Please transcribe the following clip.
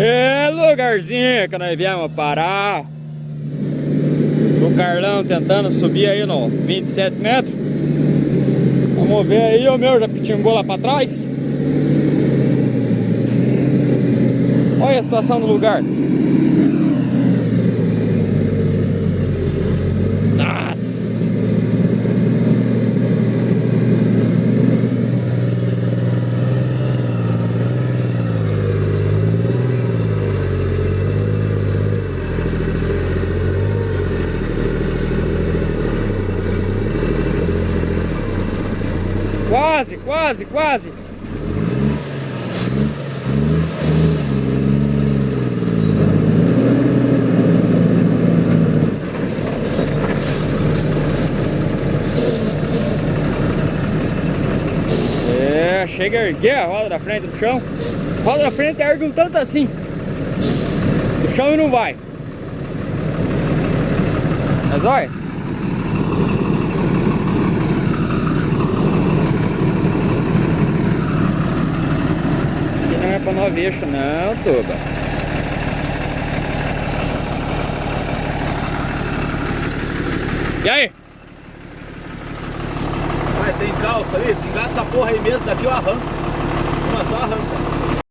É lugarzinho que nós viemos parar. O Carlão tentando subir aí no 27 metros. Vamos ver aí, o meu já pitingou lá pra trás. Olha a situação do lugar. Nossa! Quase, quase, quase. É, chega a erguer a roda da frente do chão. A roda da frente ergue um tanto assim do chão e não vai. Mas olha. Não é pra nós eixo não, Tuba. E aí? Vai, tem calça ali, desengata essa porra aí mesmo, daqui eu arranco. Uma só arranca.